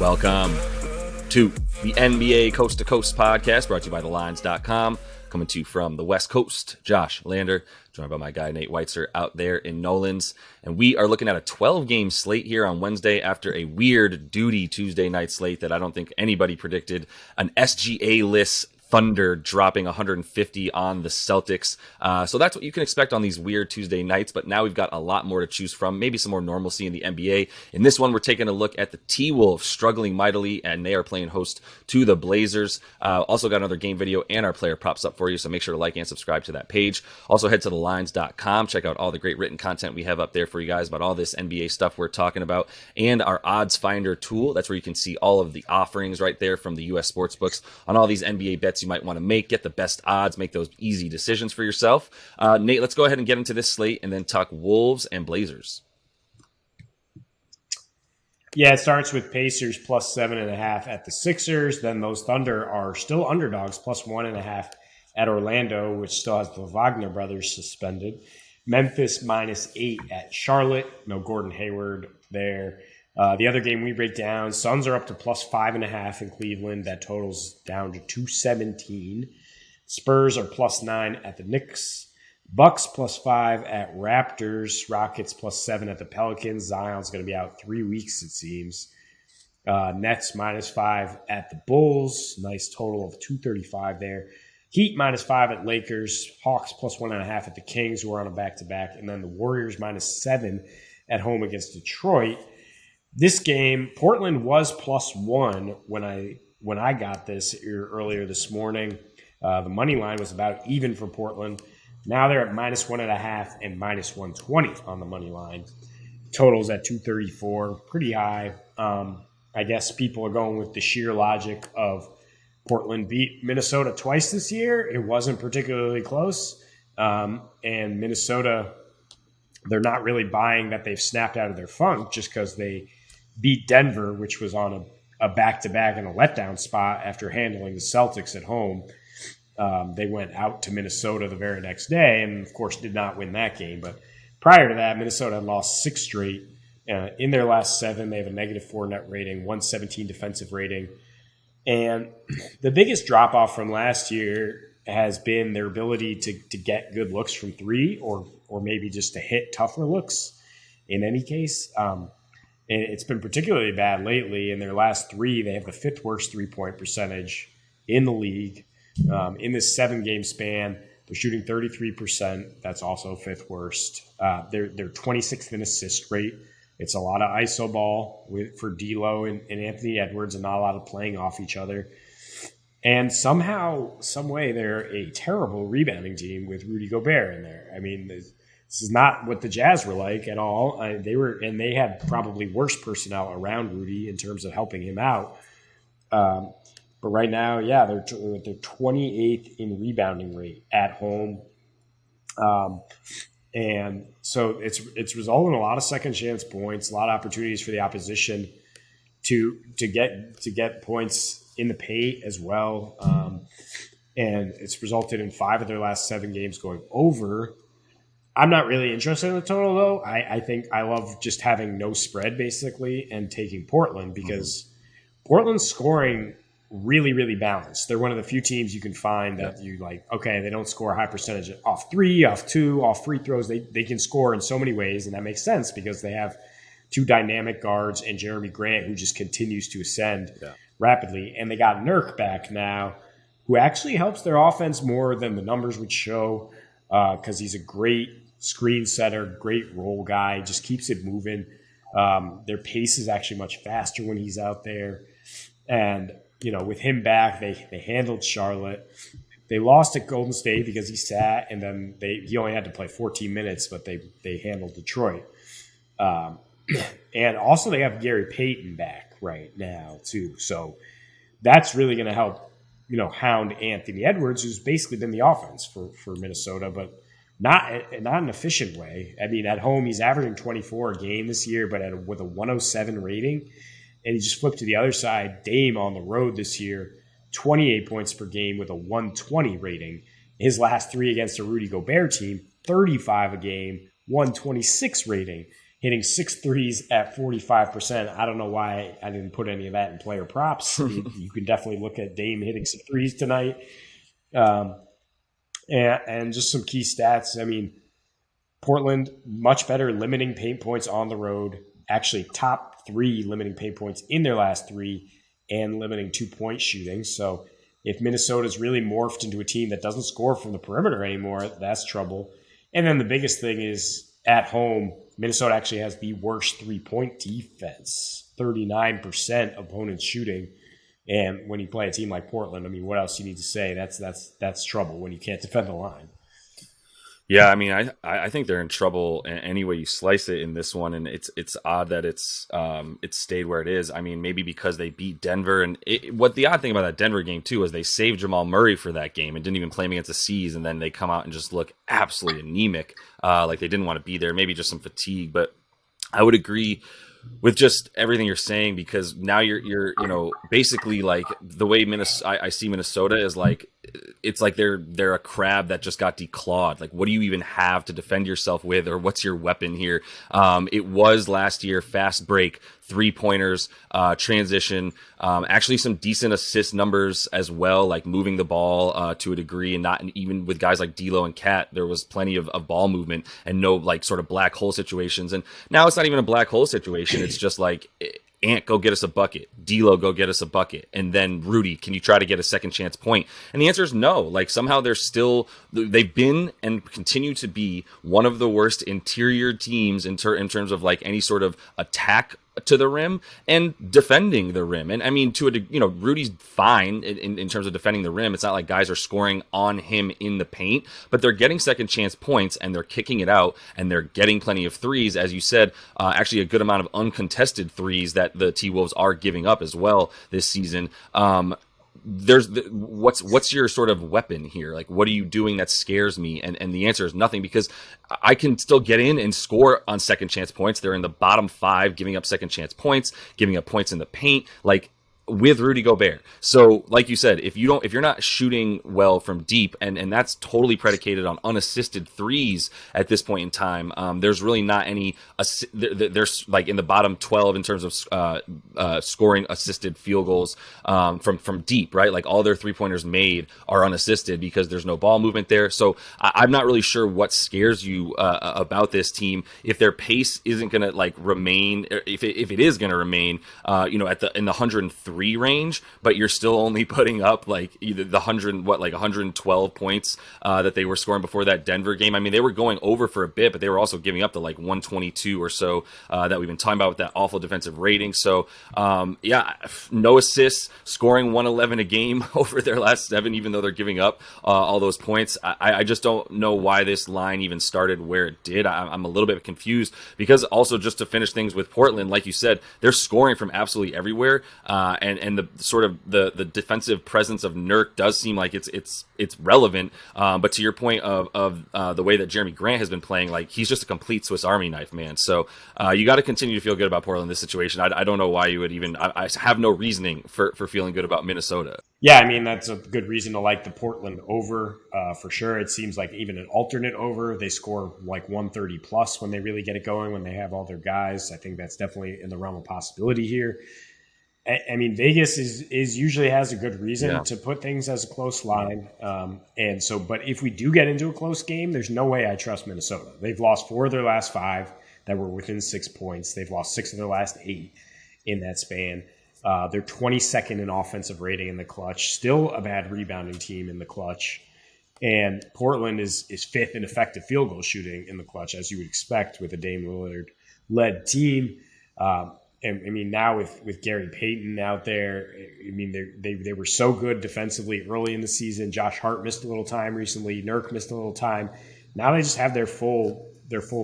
Welcome to the NBA Coast to Coast podcast, brought to you by thelines.com. Coming to you from the West Coast, Josh Lander, joined by my guy Nate Weitzer out there in Nolan's. And we are looking at a 12-game slate here on Wednesday after a weird duty Tuesday night slate that I don't think anybody predicted. An SGA-less Thunder dropping 150 on the Celtics. So that's what you can expect on these weird Tuesday nights, but now we've got a lot more to choose from, maybe some more normalcy in the NBA. In this one, we're taking a look at the T-Wolves struggling mightily, and they are playing host to the Blazers. Also got another game video and our player props up for you, so make sure to like and subscribe to that page. Also head to thelines.com, check out all the great written content we have up there for you guys about all this NBA stuff we're talking about, and our odds finder tool. That's where you can see all of the offerings right there from the US sportsbooks on all these NBA bets you might want to make, get the best odds, make those easy decisions for yourself. Nate, let's go ahead and get into this slate and then talk Wolves and Blazers. Yeah, it starts with Pacers plus 7.5 at the Sixers. Then those Thunder are still underdogs, plus 1.5 at Orlando, which still has the Wagner brothers suspended. Memphis minus 8 at Charlotte. No Gordon Hayward there. The other game we break down, Suns are up to plus 5.5 in Cleveland. That totals down to 217. Spurs are plus 9 at the Knicks. Bucks plus 5 at Raptors. Rockets plus 7 at the Pelicans. Zion's going to be out 3 weeks, it seems. Nets minus 5 at the Bulls. Nice total of 235 there. Heat minus 5 at Lakers. Hawks plus 1.5 at the Kings, who are on a back-to-back. And then the Warriors minus 7 at home against Detroit. This game, Portland was plus 1 when I got this earlier this morning. The money line was about even for Portland. Now they're at minus 1.5 and minus 120 on the money line. Totals at 234, pretty high. I guess people are going with the sheer logic of Portland beat Minnesota twice this year. It wasn't particularly close. And Minnesota, they're not really buying that they've snapped out of their funk just because they beat Denver, which was on a back-to-back and a letdown spot after handling the Celtics at home. They went out to Minnesota the very next day and, of course, did not win that game. But prior to that, Minnesota had lost 6 straight. In their last 7, they have a -4 net rating, 117 defensive rating. And the biggest drop-off from last year has been their ability to get good looks from 3 or maybe just to hit tougher looks in any case. And it's been particularly bad lately. In their last 3, they have the 5th worst three-point percentage in the league. In this 7-game span, they're shooting 33%. That's also 5th worst. They're 26th in assist rate. It's a lot of iso ball for D'Lo and Anthony Edwards and not a lot of playing off each other. And somehow, some way, they're a terrible rebounding team with Rudy Gobert in there. I mean, this is not what the Jazz were like at all. They had probably worse personnel around Rudy in terms of helping him out. But right now, yeah, they're 28th in rebounding rate at home, and so it's resulting in a lot of second chance points, a lot of opportunities for the opposition to get points in the paint as well, and it's resulted in 5 of their last 7 games going over. I'm not really interested in the total, though. I think I love just having no spread, basically, and taking Portland because Portland's scoring really, really balanced. They're one of the few teams you can find that you like, okay, they don't score a high percentage off 3, off 2, off free throws. They can score in so many ways, and that makes sense because they have 2 dynamic guards and Jeremy Grant, who just continues to ascend rapidly. And they got Nurk back now, who actually helps their offense more than the numbers would show because he's a great screen setter, great role guy, just keeps it moving. Their pace is actually much faster when he's out there. And, with him back, they handled Charlotte. They lost at Golden State because he sat, and then he only had to play 14 minutes, but they handled Detroit. And also they have Gary Payton back right now, too. So that's really going to help, hound Anthony Edwards, who's basically been the offense for Minnesota, but not in an efficient way. I mean, at home, he's averaging 24 a game this year, but with a 107 rating. And he just flipped to the other side. Dame on the road this year, 28 points per game with a 120 rating. His last 3 against a Rudy Gobert team, 35 a game, 126 rating. hitting 6 threes at 45%. I don't know why I didn't put any of that in player props. You can definitely look at Dame hitting some threes tonight. And just some key stats. I mean, Portland, much better limiting paint points on the road, actually top 3 limiting paint points in their last 3 and limiting 2-point shooting. So if Minnesota's really morphed into a team that doesn't score from the perimeter anymore, that's trouble. And then the biggest thing is at home, Minnesota actually has the worst 3-point defense, 39% opponents shooting. And when you play a team like Portland, I mean, what else do you need to say? That's trouble when you can't defend the line. Yeah, I mean, I think they're in trouble any way you slice it in this one, and it's odd that it's stayed where it is. I mean, maybe because they beat Denver, and what the odd thing about that Denver game too is they saved Jamal Murray for that game and didn't even play him against the C's, and then they come out and just look absolutely anemic, like they didn't want to be there. Maybe just some fatigue, but I would agree with just everything you're saying, because now you're basically like the way I see Minnesota is like, it's like they're a crab that just got declawed. Like, what do you even have to defend yourself with, or what's your weapon here? It was last year fast break, 3-pointers, transition, actually some decent assist numbers as well, like moving the ball to a degree, and not even with guys like D'Lo and Cat, there was plenty of ball movement and no like sort of black hole situations. And now it's not even a black hole situation. It's just like, Ant, go get us a bucket. D'Lo, go get us a bucket. And then Rudy, can you try to get a second chance point? And the answer is no. Like, somehow they've been and continue to be one of the worst interior teams in terms of like any sort of attack to the rim and defending the rim. And I mean, Rudy's fine in terms of defending the rim. It's not like guys are scoring on him in the paint, but they're getting second chance points and they're kicking it out and they're getting plenty of threes. As you said, actually a good amount of uncontested threes that the T-Wolves are giving up as well this season. What's your sort of weapon here? Like, what are you doing that scares me? And the answer is nothing, because I can still get in and score on second chance points. They're in the bottom 5 giving up second chance points, giving up points in the paint, like with Rudy Gobert. So like you said, if you're not shooting well from deep, and that's totally predicated on unassisted threes at this point in time, there's really not any, there's like in the bottom 12 in terms of scoring assisted field goals from deep, right? Like all their 3-pointers made are unassisted because there's no ball movement there. So I'm not really sure what scares you about this team if their pace isn't going to like remain, if it is going to remain, in the 103 range, but you're still only putting up like either the 112 points that they were scoring before that Denver game. I mean, they were going over for a bit, but they were also giving up to like 122 or so that we've been talking about with that awful defensive rating. So no assists, scoring 111 a game over their last 7, even though they're giving up all those points. I just don't know why this line even started where it did. I'm a little bit confused, because also, just to finish things with Portland, like you said, they're scoring from absolutely everywhere. And the sort of the defensive presence of Nurk does seem like it's relevant. But to your point of the way that Jeremy Grant has been playing, like he's just a complete Swiss Army knife, man. So you got to continue to feel good about Portland in this situation. I don't know why you would even. I have no reasoning for feeling good about Minnesota. Yeah, I mean, that's a good reason to like the Portland over for sure. It seems like even an alternate over, they score like 130 plus when they really get it going, when they have all their guys. I think that's definitely in the realm of possibility here. I mean, Vegas is usually has a good reason to put things as a close line. But if we do get into a close game, there's no way I trust Minnesota. They've lost 4 of their last 5 that were within 6 points. They've lost 6 of their last 8 in that span. They're 22nd in offensive rating in the clutch, still a bad rebounding team in the clutch. And Portland is 5th in effective field goal shooting in the clutch, as you would expect with a Dame Lillard-led team. And I mean, now with Gary Payton out there, I mean, they were so good defensively early in the season. Josh Hart missed a little time recently. Nurk missed a little time. Now they just have their full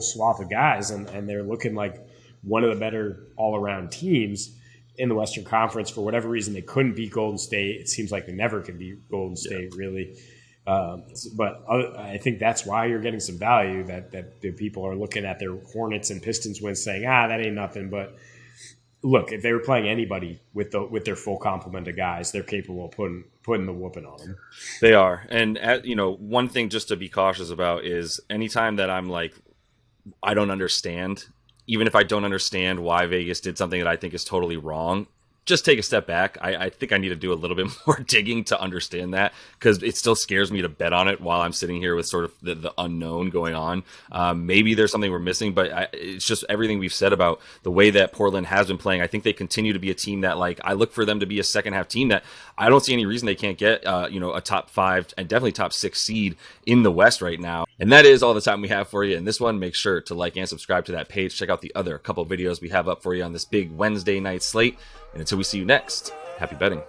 swath of guys, and they're looking like one of the better all-around teams in the Western Conference. For whatever reason, they couldn't beat Golden State. It seems like they never can beat Golden State, really. But I think that's why you're getting some value, that the people are looking at their Hornets and Pistons wins saying, that ain't nothing. But look, if they were playing anybody with their full complement of guys, they're capable of putting the whooping on them. They are. And one thing just to be cautious about is anytime that I'm like, I don't understand even if I don't understand why Vegas did something that I think is totally wrong, just take a step back. I think I need to do a little bit more digging to understand that, because it still scares me to bet on it while I'm sitting here with sort of the unknown going on. Maybe there's something we're missing, but it's just everything we've said about the way that Portland has been playing. I think they continue to be a team that, like, I look for them to be a second half team that I don't see any reason they can't get, a top 5 and definitely top 6 seed in the West right now. And that is all the time we have for you in this one. Make sure to like and subscribe to that page. Check out the other couple videos we have up for you on this big Wednesday night slate. And until we see you next, happy betting.